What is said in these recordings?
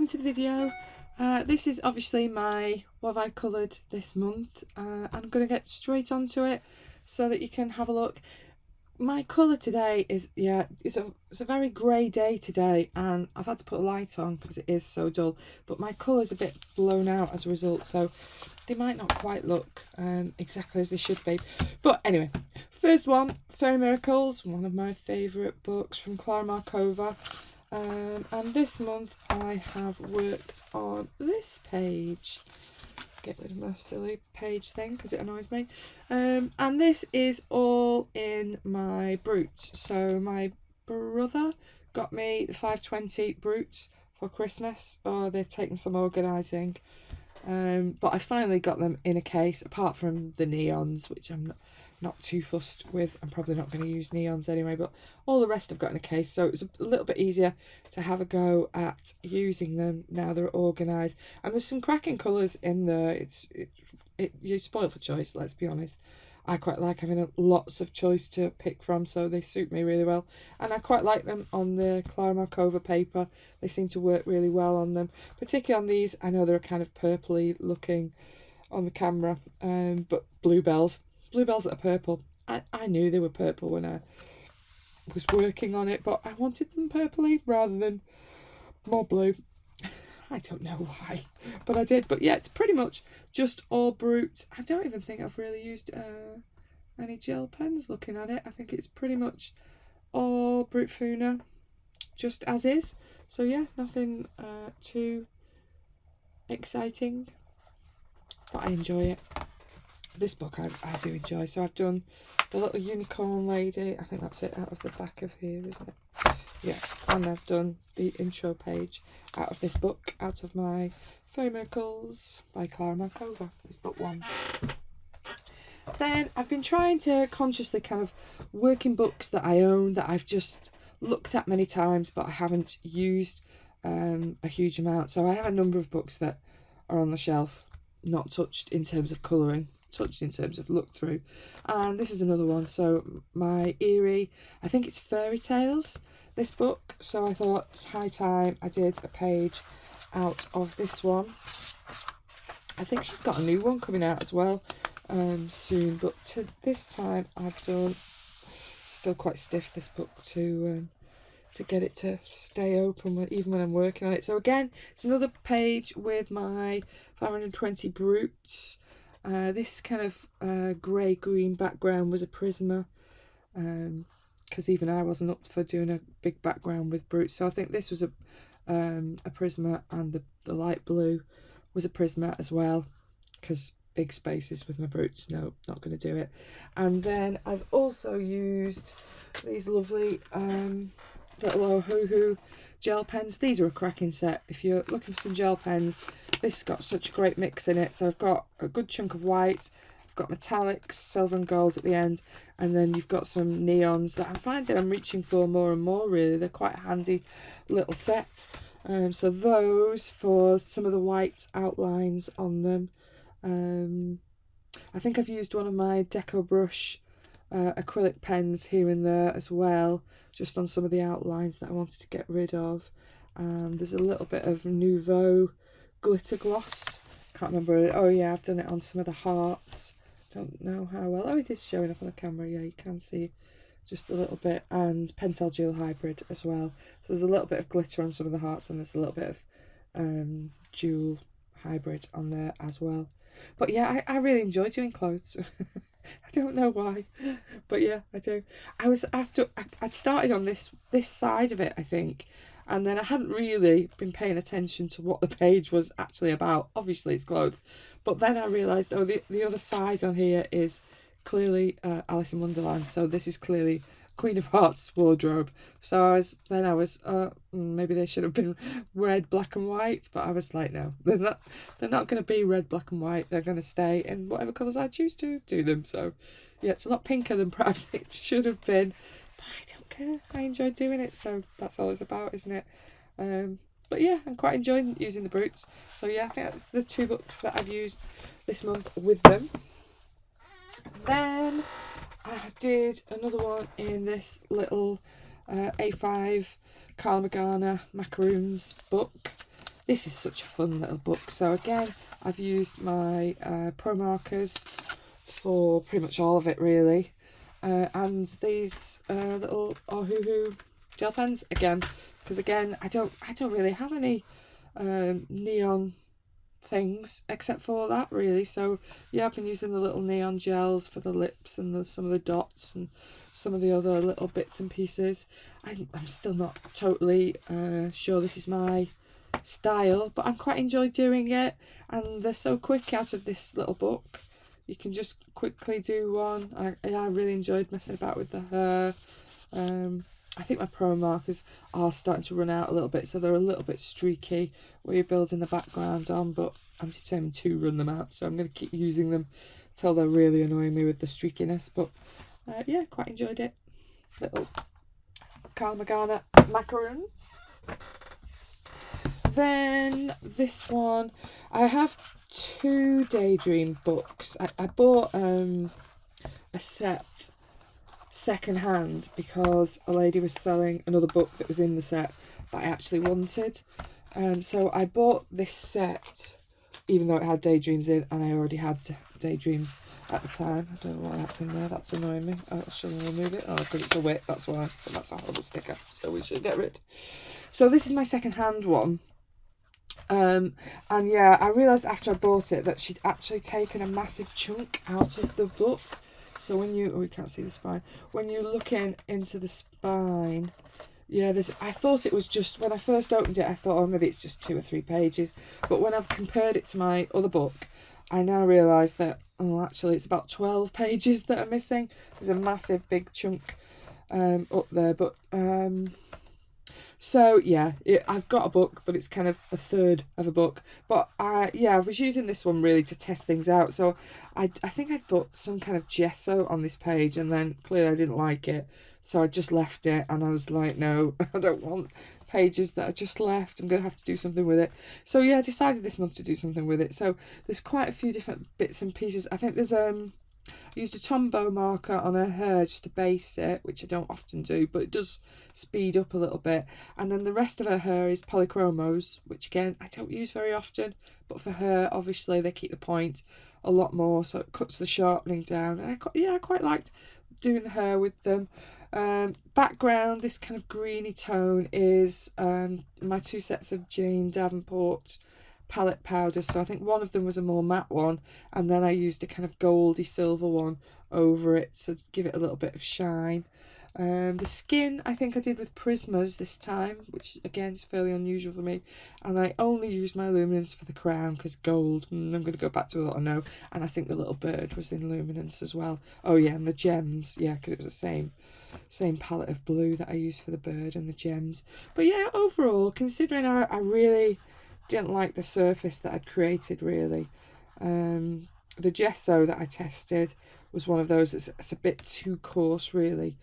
welcome to the video. This is obviously my what have I coloured this month. I'm going to get straight onto it so that you can have a look. My colour today is, it's a very grey day today, and I've had to put a light on because it is so dull, but my colour's a bit blown out as a result, so they might not quite look exactly as they should be. But anyway, first one, Fairy Miracles, one of my favourite books from Clara Markova. And this month I have worked on this page. Get rid of my silly page thing because it annoys me. And this is all in my Brutes. So my brother got me the 520 Brutes for Christmas. Oh, they've taken some organising. But I finally got them in a case, apart from the neons, which I'm not too fussed with. I'm probably not going to use neons anyway, but all the rest I've got in a case, so it's a little bit easier to have a go at using them now they're organised. And there's some cracking colours in there. You're spoiled for choice, let's be honest. I quite like having lots of choice to pick from, so they suit me really well. And I quite like them on the Clara Markova paper. They seem to work really well on them, particularly on these. I know they're kind of purpley looking on the camera, but bluebells that are purple. I knew they were purple when I was working on it, but I wanted them purpley rather than more blue. I don't know why, but I did. But yeah, it's pretty much just all Brutes. I don't even think I've really used any gel pens looking at it. I think it's pretty much all Brute Funa, just as is. So yeah, nothing too exciting, but I enjoy it. This book I do enjoy. So I've done the little unicorn lady. I think that's it out of the back of here, isn't it? Yeah, and I've done the intro page out of this book, out of my Fairy Miracles by Clara Markova. It's book one. Then I've been trying to consciously kind of work in books that I own, that I've just looked at many times, but I haven't used a huge amount. So I have a number of books that are on the shelf, not touched in terms of colouring, touched in terms of look through. And this is another one. So my Eerie, I think it's Fairy Tales, this book. So I thought it's high time I did a page out of this one. I think she's got a new one coming out as well soon, but this time I've done, still quite stiff this book to get it to stay open even when I'm working on it. So again, it's another page with my 520 Brutes. This kind of grey-green background was a Prisma, because even I wasn't up for doing a big background with Brutes. So I think this was a Prisma, and the light blue was a Prisma as well, because big spaces with my Brutes, no, not going to do it. And then I've also used these lovely little Ohuhu gel pens. These are a cracking set. If you're looking for some gel pens, this has got such a great mix in it. So I've got a good chunk of white, I've got metallics, silver and gold at the end, and then you've got some neons that I'm finding I'm reaching for more and more, really. They're quite a handy little set. So those for some of the white outlines on them. I think I've used one of my Deco Brush acrylic pens here and there as well, just on some of the outlines that I wanted to get rid of. There's a little bit of Nouveau glitter gloss, can't remember. Oh yeah, I've done it on some of the hearts, don't know how well. Oh, it is showing up on the camera, yeah, you can see just a little bit. And Pentel Jewel Hybrid as well, so there's a little bit of glitter on some of the hearts, and there's a little bit of Jewel Hybrid on there as well. But yeah, I really enjoy doing clothes. I don't know why, but yeah, I do. I'd started on this side of it, I think, and then I hadn't really been paying attention to what the page was actually about. Obviously it's clothes, but then I realised, oh, the other side on here is clearly Alice in Wonderland, so this is clearly Queen of Hearts wardrobe. So I was maybe they should have been red, black and white, but I was like, no, they're not going to be red, black and white. They're going to stay in whatever colours I choose to do them. So yeah, it's a lot pinker than perhaps it should have been, but I don't care. I enjoy doing it, so that's all it's about, isn't it? But yeah, I'm quite enjoying using the Brutes. So yeah, I think that's the two books that I've used this month with them. Then I did another one in this little A5 Carl Magana Macaroons book. this is such a fun little book. So again, I've used my Pro markers for pretty much all of it really, and these little Ohuhu gel pens again, because again I don't really have any neon things except for that really. So yeah, I've been using the little neon gels for the lips and some of the dots and some of the other little bits and pieces. I'm still not totally sure this is my style, but I'm quite enjoyed doing it, and they're so quick out of this little book. You can just quickly do one. I really enjoyed messing about with the hair. I think my Pro markers are starting to run out a little bit, so they're a little bit streaky where you're building the background on, but I'm determined to run them out, so I'm going to keep using them till they're really annoying me with the streakiness. But yeah, quite enjoyed it. Little Carmagana Macaroons. Then this one, I have 2 Daydream books. I bought a set second hand because a lady was selling another book that was in the set that I actually wanted. So I bought this set even though it had Daydreams in, and I already had Daydreams at the time. I don't know why that's in there, that's annoying me. Shall I remove it? Oh, because it's a wick, that's why. So that's a horrible sticker, so we should get rid. So this is my second hand one. And yeah, I realised after I bought it that she'd actually taken a massive chunk out of the book. So when you, oh, you can't see the spine. When you look into the spine, yeah, I thought it was just, when I first opened it, I thought, oh, maybe it's just 2 or 3 pages. But when I've compared it to my other book, I now realise that, oh, actually it's about 12 pages that are missing. There's a massive big chunk up there. But so yeah, I've got a book, but it's kind of a third of a book. But yeah, I was using this one really to test things out. So I think I'd put some kind of gesso on this page, and then clearly I didn't like it. So I just left it, and I was like, no, I don't want pages that are just left. I'm going to have to do something with it. So yeah, I decided this month to do something with it. So there's quite a few different bits and pieces. I think there's I used a Tombow marker on her hair just to base it, which I don't often do, but it does speed up a little bit. And then the rest of her hair is polychromos, which again, I don't use very often, but for her, obviously, they keep the point a lot more, so it cuts the sharpening down. And I quite liked doing the hair with them. Background, this kind of greeny tone is my 2 sets of Jane Davenport palette powders. So I think one of them was a more matte one, and then I used a kind of goldy silver one over it to give it a little bit of shine. The skin I think I did with Prismas this time, which again is fairly unusual for me, and I only used my luminance for the crown because gold, I'm going to go back to a lot I know. And I think the little bird was in luminance as well. Oh yeah, and the gems, yeah, because it was the same palette of blue that I used for the bird and the gems. But yeah, overall, considering I really didn't like the surface that I'd created really, the gesso that I tested was one of those it's a bit too coarse really,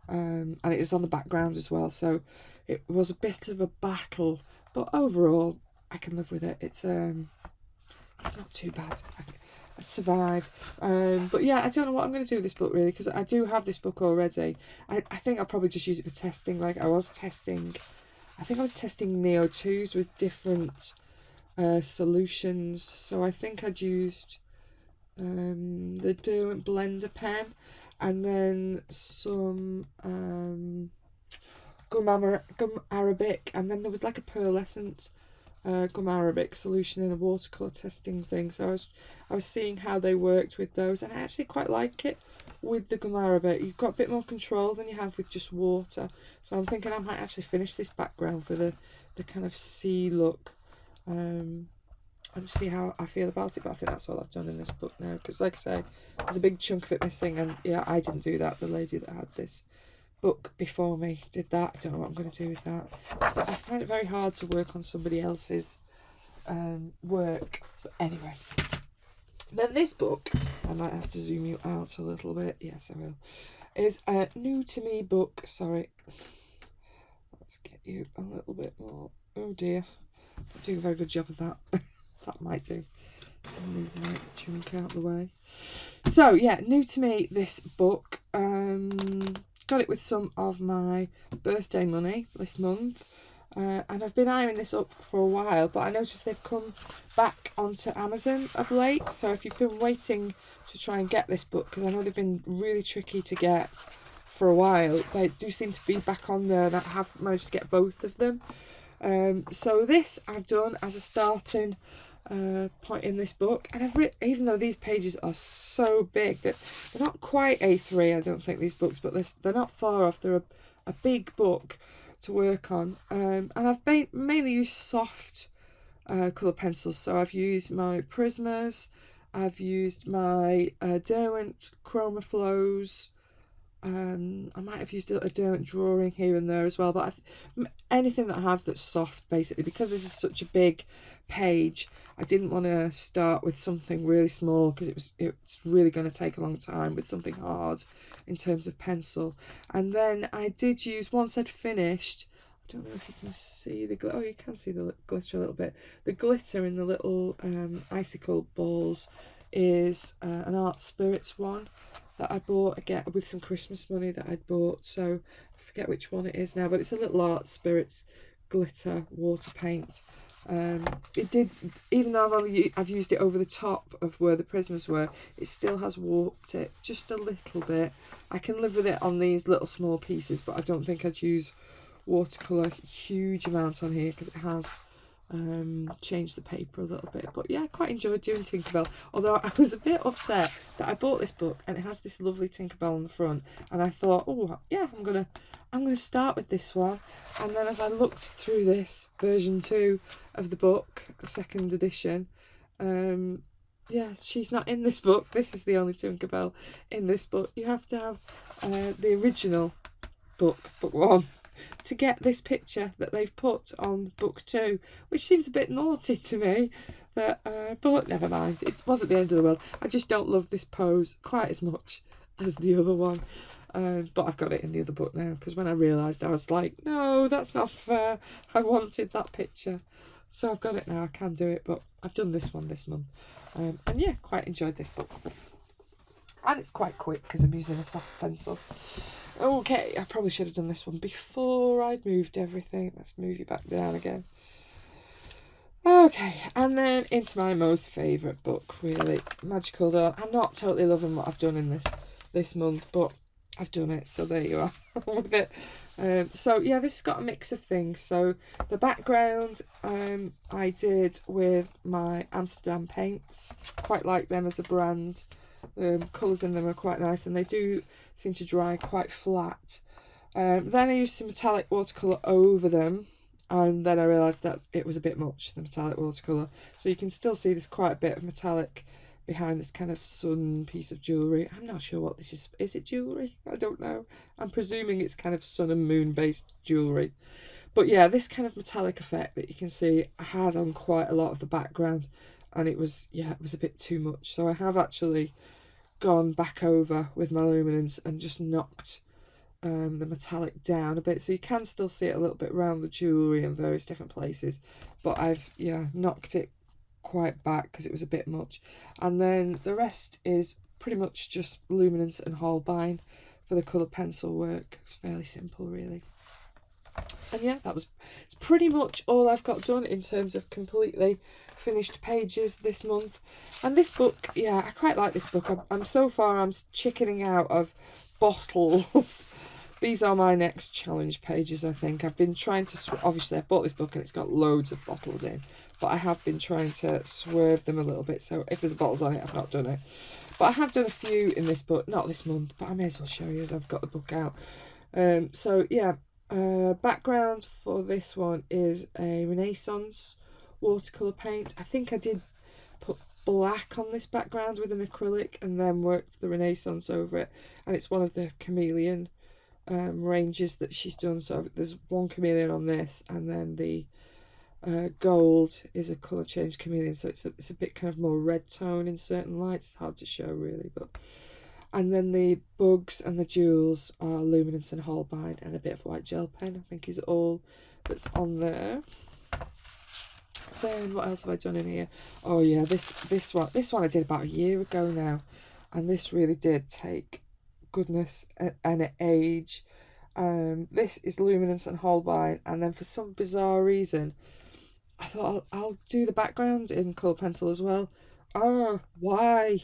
and it was on the background as well, so it was a bit of a battle, but overall I can live with it. It's not too bad. I survived. But yeah, I don't know what I'm going to do with this book really, because I do have this book already. I think I'll probably just use it for testing. Like I was testing Neo 2s with different solutions. So I think I'd used the Derwent Blender pen, and then some gum arabic, and then there was like a pearlescent gum arabic solution in a watercolour testing thing. So I was seeing how they worked with those, and I actually quite like it with the gum arabic. You've got a bit more control than you have with just water. So I'm thinking I might actually finish this background for the kind of sea look, and see how I feel about it. But I think that's all I've done in this book now, because like I say, there's a big chunk of it missing, and yeah, I didn't do that. The lady that had this book before me did that. I don't know what I'm going to do with that. I find it very hard to work on somebody else's work. But anyway, then this book, I might have to zoom you out a little bit. Yes, I will. Is a new to me book. Sorry. Let's get you a little bit more. Oh dear. Not doing a very good job of that. That might do. Just move my chunk out the way. So yeah, new to me, this book. Got it with some of my birthday money this month. and I've been eyeing this up for a while, but I noticed they've come back onto Amazon of late. So if you've been waiting to try and get this book, because I know they've been really tricky to get for a while, they do seem to be back on there, and I have managed to get both of them. So this I've done as a starting point in this book, and I've written, even though these pages are so big, that they're not quite A3, I don't think, these books, but they're not far off. They're a big book to work on, and I've mainly used soft colour pencils. So I've used my Prismas, I've used my Derwent Chroma Flows, I might have used a Derwent drawing here and there as well, but anything that I have that's soft, basically, because this is such a big page, I didn't want to start with something really small, because it's really going to take a long time with something hard in terms of pencil. And then I did use, once I'd finished, I don't know if you can see the glitter. Oh, you can see the glitter a little bit. The glitter in the little icicle balls is an Art Spirits one that I bought again with some Christmas money that I'd bought. So I forget which one it is now, but it's a little Art Spirits glitter water paint. It did, even though I've used it over the top of where the Prisms were, it still has warped it just a little bit. I can live with it on these little small pieces, but I don't think I'd use watercolour huge amounts on here, because it has changed the paper a little bit. But yeah, I quite enjoyed doing Tinkerbell, although I was a bit upset that I bought this book and it has this lovely Tinkerbell on the front, and I thought, oh yeah, I'm gonna start with this one. And then as I looked through this version 2 of the book, the second edition, yeah, she's not in this book. This is the only Tinkerbell in this book. You have to have the original book 1, to get this picture that they've put on book 2, which seems a bit naughty to me. But never mind, it wasn't the end of the world. I just don't love this pose quite as much as the other one. But I've got it in the other book now, because when I realised, I was like, no, that's not fair. I wanted that picture. So I've got it now, I can do it, but I've done this one this month. And yeah, quite enjoyed this book. And it's quite quick, because I'm using a soft pencil. Okay, I probably should have done this one before I'd moved everything. Let's move you back down again. Okay, and then into my most favourite book, really, Magical Dawn. I'm not totally loving what I've done in this month, but I've done it, so there you are with it. So yeah, this has got a mix of things. So the background I did with my Amsterdam paints. Quite like them as a brand. Colours in them are quite nice, and they do seem to dry quite flat. Then I used some metallic watercolour over them, and then I realised that it was a bit much, the metallic watercolour. So you can still see there's quite a bit of metallic behind this kind of sun piece of jewellery. I'm not sure what this is. Is it jewellery? I don't know. I'm presuming it's kind of sun and moon based jewellery. But yeah, this kind of metallic effect that you can see I had on quite a lot of the background, and it was a bit too much. So I have actually gone back over with my luminance and just knocked the metallic down a bit, so you can still see it a little bit around the jewellery in various different places, but I've knocked it quite back because it was a bit much. And then the rest is pretty much just luminance and Holbein for the colour pencil work. It's fairly simple, really. And yeah, it's pretty much all I've got done in terms of completely finished pages this month. And this book, yeah, I quite like this book. I'm chickening out of bottles. These are my next challenge pages, I think. I've been trying to, obviously I've bought this book and it's got loads of bottles in, but I have been trying to swerve them a little bit, so if there's bottles on it, I've not done it. But I have done a few in this book, not this month, but I may as well show you as I've got the book out. So yeah, background for this one is a Renaissance watercolour paint. I think I did put black on this background with an acrylic and then worked the Renaissance over it, and it's one of the chameleon ranges that she's done. So there's one chameleon on this, and then the gold is a colour change chameleon, so it's a bit kind of more red tone in certain lights. It's hard to show really, but and then the bugs and the jewels are luminance and Holbein, and a bit of white gel pen I think is all that's on there. Then what else have I done in here? Oh yeah, this one I did about a year ago now, and this really did take goodness and age. This is Luminance and Holbein, and then for some bizarre reason, I thought I'll do the background in colour pencil as well. Oh, why?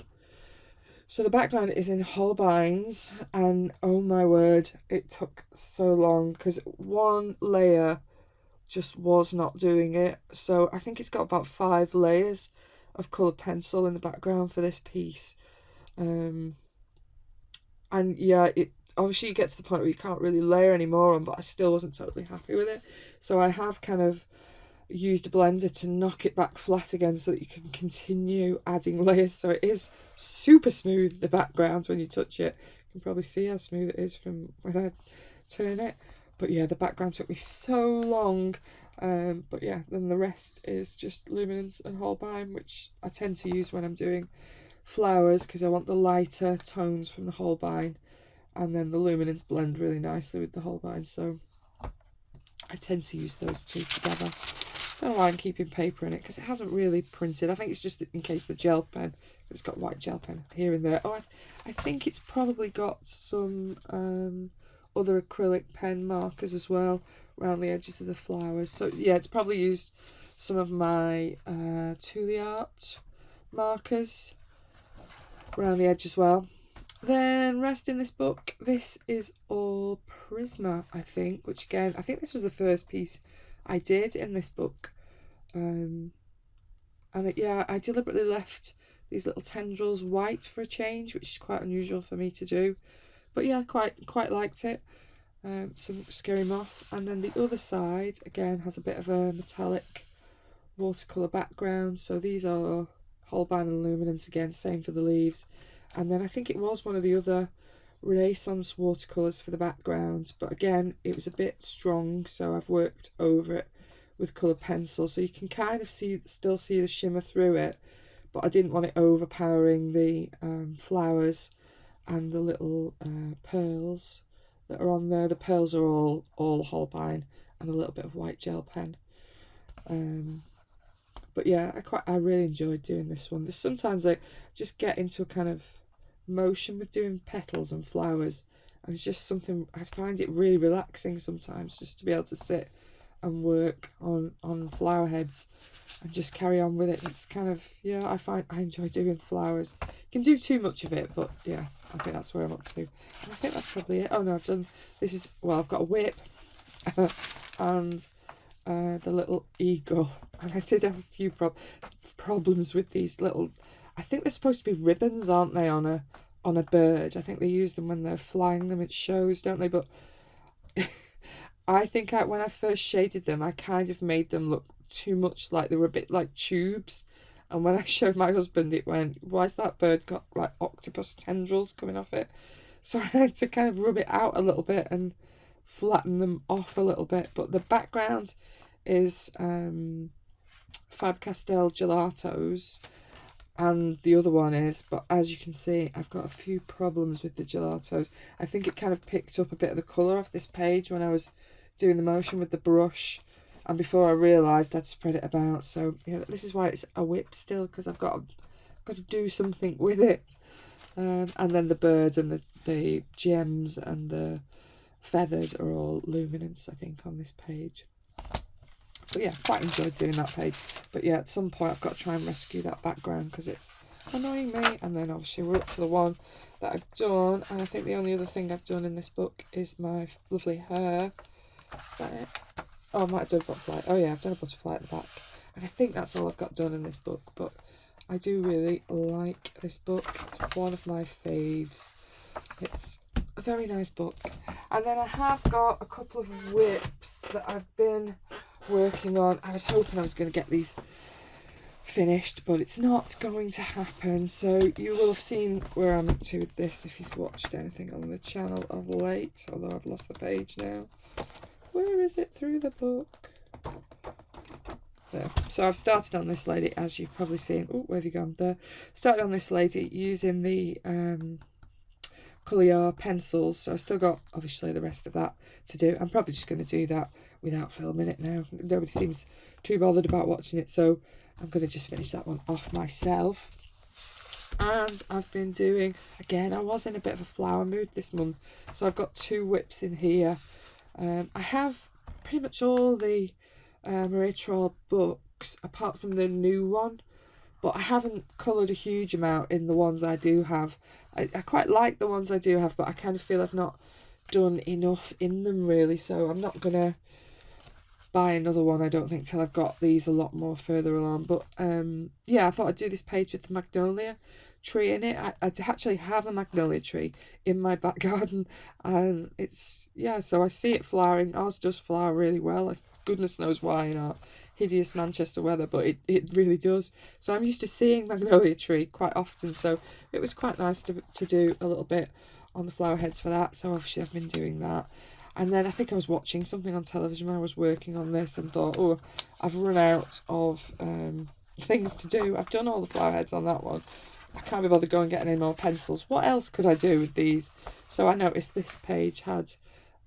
So the background is in Holbein's, and oh my word, it took so long because one layer just was not doing it. So I think it's got about 5 layers of colour pencil in the background for this piece. And yeah, it obviously you get to the point where you can't really layer any more on, but I still wasn't totally happy with it. So I have kind of used a blender to knock it back flat again so that you can continue adding layers. So it is super smooth, the background, when you touch it. You can probably see how smooth it is from when I turn it. But yeah, the background took me so long. But yeah, then the rest is just Luminance and Holbein, which I tend to use when I'm doing flowers because I want the lighter tones from the Holbein, and then the Luminance blend really nicely with the Holbein, so I tend to use those two together. I don't know why I'm keeping paper in it because it hasn't really printed. I think it's just in case the gel pen, it's got white gel pen here and there. Oh, I think it's probably got some other acrylic pen markers as well around the edges of the flowers. So yeah, it's probably used some of my Art markers around the edge as well. Then rest in this book, this is all Prisma, I think, which again, I think this was the first piece I did in this book. Yeah, I deliberately left these little tendrils white for a change, which is quite unusual for me to do. But yeah, quite liked it. Some Scary Moth. And then the other side, again, has a bit of a metallic watercolour background. So these are Holbein and Luminance again, same for the leaves. And then I think it was one of the other Renaissance watercolours for the background. But again, it was a bit strong, so I've worked over it with colour pencil. So you can kind of still see the shimmer through it. But I didn't want it overpowering the flowers and the little pearls that are on there. The pearls are all Holbein and a little bit of white gel pen. But yeah, I really enjoyed doing this one. There's sometimes I just get into a kind of motion with doing petals and flowers, and it's just something, I find it really relaxing sometimes just to be able to sit and work on flower heads and just carry on with it. It's kind of, yeah, I enjoy doing flowers. You can do too much of it, but yeah, I think that's where I'm up to. And I think that's probably it. Oh no, I've got a whip and the little eagle, and I did have a few problems with these little, I think they're supposed to be ribbons, aren't they, on a bird? I think they use them when they're flying them at shows, don't they? But I think when I first shaded them, I kind of made them look too much like they were a bit like tubes. And when I showed my husband, it went, why's that bird got like octopus tendrils coming off it? So I had to kind of rub it out a little bit and flatten them off a little bit. But the background is Faber-Castell gelatos, and the other one is, but as you can see, I've got a few problems with the gelatos. I think it kind of picked up a bit of the colour off this page when I was doing the motion with the brush, and before I realised I'd spread it about. So yeah, this is why it's a whip still, because I've got to do something with it. And then the birds and the gems and the feathers are all Luminance, I think, on this page. But yeah, quite enjoyed doing that page. But yeah, at some point I've got to try and rescue that background because it's annoying me. And then obviously we're up to the one that I've done. And I think the only other thing I've done in this book is my lovely hair. Is that it? Oh, I might have done a butterfly. Oh yeah, I've done a butterfly at the back. And I think that's all I've got done in this book. But I do really like this book. It's one of my faves. It's a very nice book. And then I have got a couple of whips that I've been working on. I was hoping I was going to get these finished, but it's not going to happen. So you will have seen where I'm up to with this if you've watched anything on the channel of late, although I've lost the page now. Where is it through the book? There. So I've started on this lady, as you've probably seen. Oh, where have you gone? There. Started on this lady using the Colourings pencils. So I've still got, obviously, the rest of that to do. I'm probably just going to do that without filming it now. Nobody seems too bothered about watching it, so I'm going to just finish that one off myself. And I've been doing, again, I was in a bit of a flower mood this month, so I've got 2 whips in here. I have pretty much all the Maria Troll books, apart from the new one, but I haven't coloured a huge amount in the ones I do have. I quite like the ones I do have, but I kind of feel I've not done enough in them really, so I'm not going to buy another one, I don't think, till I've got these a lot more further along. But yeah, I thought I'd do this page with the magnolia tree in it. I actually have a magnolia tree in my back garden, and it's, yeah, so I see it flowering. Ours does flower really well, like goodness knows why in our hideous Manchester weather, but it really does. So I'm used to seeing magnolia tree quite often, so it was quite nice to do a little bit on the flower heads for that. So obviously I've been doing that. And then I think I was watching something on television when I was working on this and thought, oh, I've run out of things to do. I've done all the flower heads on that one. I can't be bothered going and getting any more pencils. What else could I do with these? So I noticed this page had,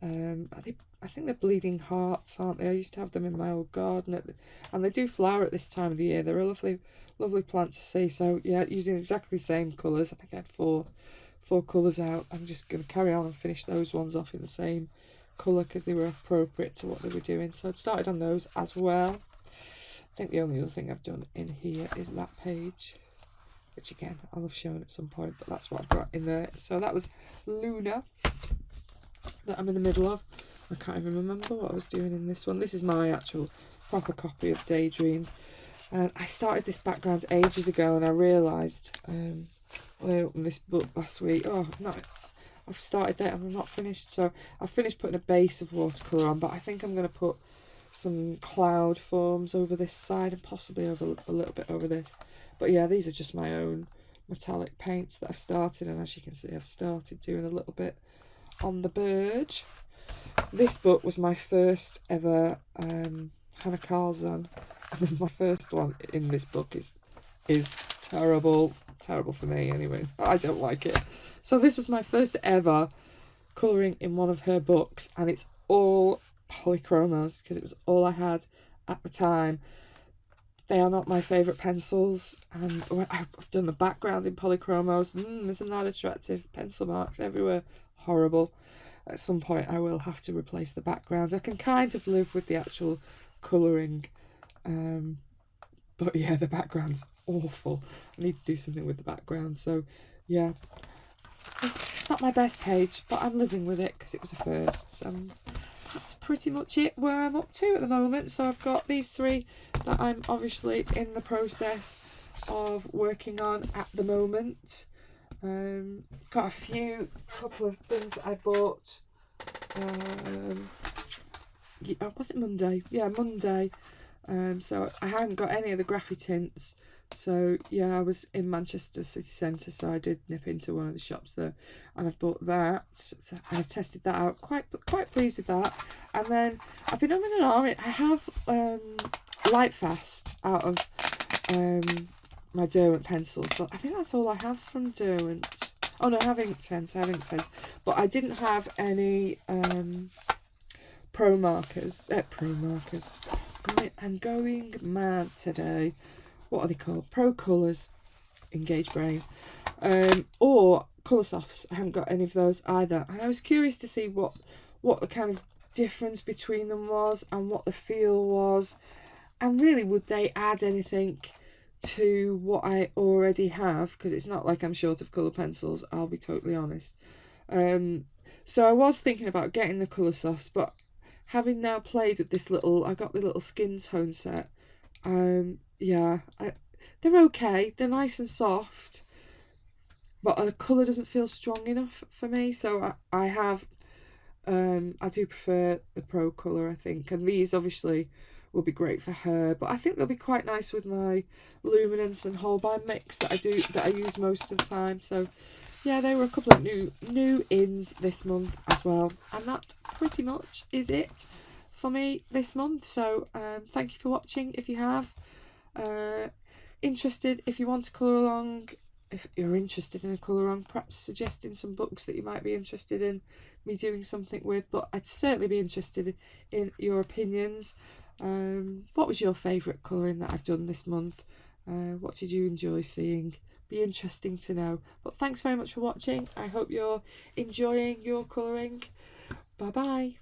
I think they're bleeding hearts, aren't they? I used to have them in my old garden, and they do flower at this time of the year. They're a lovely, lovely plant to see. So yeah, using exactly the same colours. I think I had four colours out. I'm just going to carry on and finish those ones off in the same colour because they were appropriate to what they were doing. So I'd started on those as well. I think the only other thing I've done in here is that page, which again I'll have shown at some point, but that's what I've got in there. So that was Luna that I'm in the middle of. I can't even remember what I was doing in this one. This is my actual proper copy of Daydreams, and I started this background ages ago, and I realised when I opened this book last week, I've started that and I'm not finished. So I've finished putting a base of watercolour on, but I think I'm going to put some cloud forms over this side and possibly over a little bit over this. But yeah, these are just my own metallic paints that I've started, and as you can see I've started doing a little bit on the bird. This book was my first ever Hannah Carlson, and my first one in this book is terrible for me anyway. I don't like it. So this was my first ever colouring in one of her books, and it's all polychromos because it was all I had at the time. They are not my favourite pencils, and I've done the background in polychromos. Isn't that attractive? Pencil marks everywhere. Horrible. At some point I will have to replace the background. I can kind of live with the actual colouring, but yeah, the background's awful. I need to do something with the background. So yeah, it's not my best page, but I'm living with it because it was a first. So that's pretty much it where I'm up to at the moment. So I've got these 3 that I'm obviously in the process of working on at the moment. Got a couple of things that I bought. Was it Monday? Yeah, Monday. So I hadn't got any of the Graphy tints. So yeah, I was in Manchester city centre, so I did nip into one of the shops there, and I've bought that. So I've tested that out. Quite pleased with that. And then I've been over and on. I have Lightfast out of my Derwent pencils, but I think that's all I have from Derwent. Oh no, I have ink tents, but I didn't have any pro markers. I'm going mad today. What are they called? Pro Colours, Engage Brain, or Colorsofts. I haven't got any of those either, and I was curious to see what the kind of difference between them was and what the feel was, and really would they add anything to what I already have, because it's not like I'm short of colour pencils, I'll be totally honest. So I was thinking about getting the Colorsofts, but having now played with this I got the little skin tone set, yeah, they're okay, they're nice and soft, but the colour doesn't feel strong enough for me, so I do prefer the Pro Colour, I think, and these obviously will be great for her, but I think they'll be quite nice with my luminance and Holbein mix that I use most of the time. So yeah, they were a couple of new ins this month as well, and that pretty much is it for me this month. So thank you for watching. If you have interested, if you want to colour along, if you're interested in a colour along, perhaps suggesting some books that you might be interested in me doing something with, but I'd certainly be interested in your opinions. What was your favourite colouring that I've done this month? What did you enjoy seeing? be interesting to know. But thanks very much for watching. I hope you're enjoying your colouring. Bye bye.